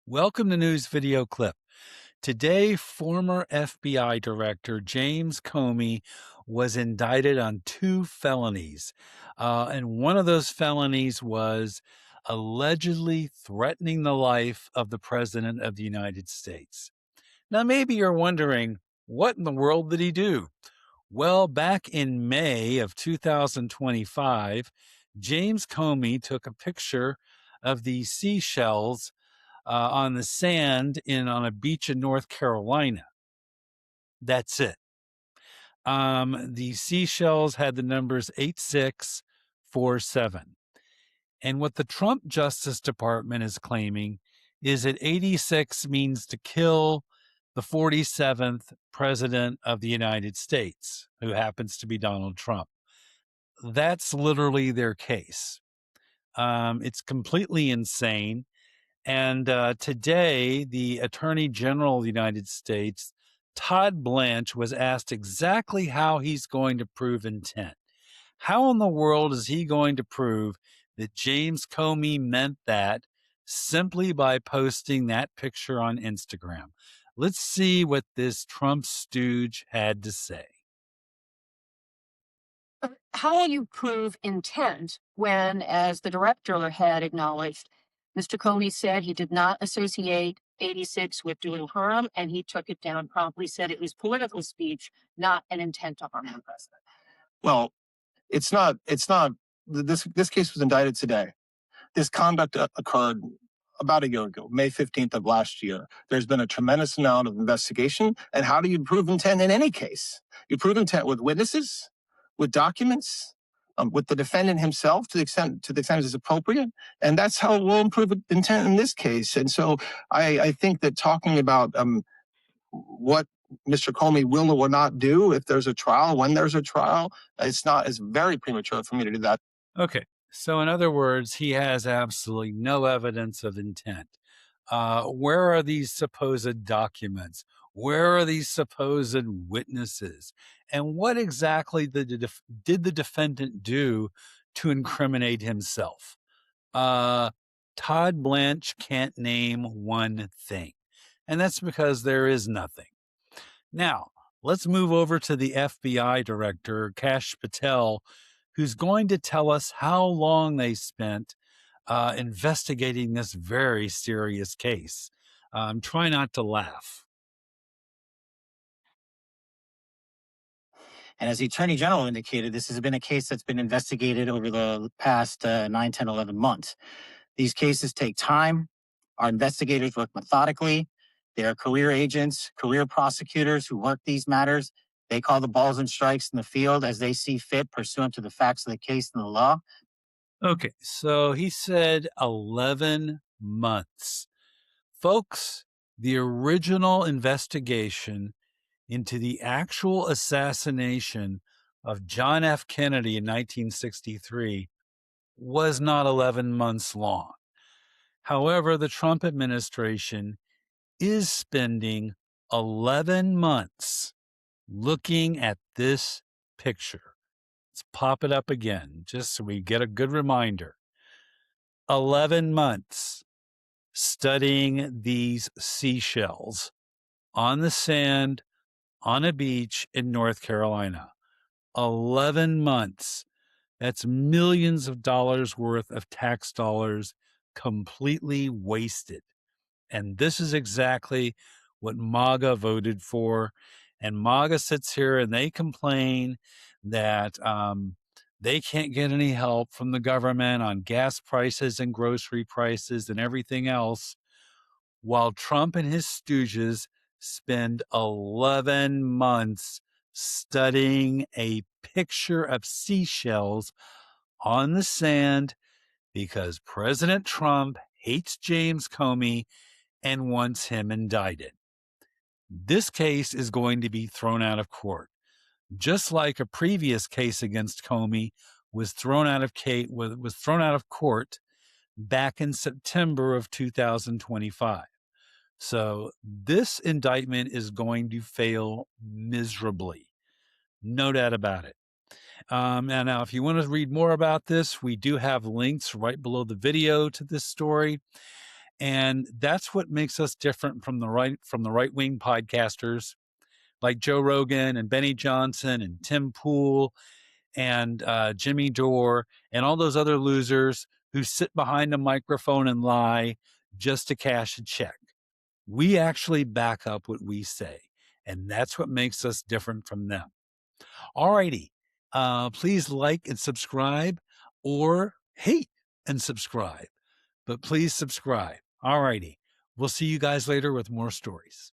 Welcome to News Video Clip. Today, former FBI Director James Comey was indicted on two felonies. And one of those felonies was allegedly threatening the life of the President of the United States. Now, maybe you're wondering, what in the world did he do? Well, back in May of 2025, James Comey took a picture of the Seashells on the sand on a beach in North Carolina. That's it. The Seashells had the numbers 8647. And what the Trump Justice Department is claiming is that 86 means to kill the 47th president of the United States, who happens to be Donald Trump. That's literally their case. It's completely insane. And today, the Attorney General of the United States, Todd Blanche, was asked exactly how he's going to prove intent. How in the world is he going to prove that James Comey meant that simply by posting that picture on Instagram? Let's see what this Trump stooge had to say. How will you prove intent when, as the director had acknowledged, Mr. Comey said he did not associate 86 with doing harm, and he took it down promptly, said it was political speech, not an intent to harm the president? Well, it's not. This case was indicted today. This conduct occurred about a year ago, May 15th of last year. There's been a tremendous amount of investigation. And how do you prove intent in any case? You prove intent with witnesses, with documents, with the defendant himself to the extent it's appropriate. And that's how we'll prove intent in this case. And so I think that talking about what Mr. Comey will or will not do if there's a trial, when there's a trial, it's very premature for me to do that. Okay. So, in other words, he has absolutely no evidence of intent. Where are these supposed documents? Where are these supposed witnesses? And what exactly did the defendant do to incriminate himself? Todd Blanche can't name one thing, and that's because there is nothing. Now, let's move over to the FBI director, Kash Patel, who's going to tell us how long they spent investigating this very serious case. Try not to laugh. And as the Attorney General indicated, this has been a case that's been investigated over the past 9, 10, 11 months. These cases take time. Our investigators work methodically. They are career agents, career prosecutors who work these matters. They call the balls and strikes in the field as they see fit, pursuant to the facts of the case and the law. Okay, so he said 11 months. Folks, the original investigation into the actual assassination of John F. Kennedy in 1963 was not 11 months long. However, the Trump administration is spending 11 months looking at this picture. Let's pop it up again, just so we get a good reminder. 11 months studying these seashells on the sand on a beach in North Carolina. 11 months. That's millions of dollars worth of tax dollars completely wasted. And this is exactly what MAGA voted for. And MAGA sits here and they complain that they can't get any help from the government on gas prices and grocery prices and everything else, while Trump and his stooges spend 11 months studying a picture of seashells on the sand because President Trump hates James Comey and wants him indicted. This case is going to be thrown out of court, just like a previous case against Comey was thrown out of court back in September of 2025. So this indictment is going to fail miserably. No doubt about it. And now, if you want to read more about this, we do have links right below the video to this story. And that's what makes us different from the right-wing podcasters like Joe Rogan and Benny Johnson and Tim Pool and Jimmy Dore and all those other losers who sit behind a microphone and lie just to cash a check. We actually back up what we say, and that's what makes us different from them. All righty. Please like and subscribe, or hate and subscribe, but please subscribe. All righty. We'll see you guys later with more stories.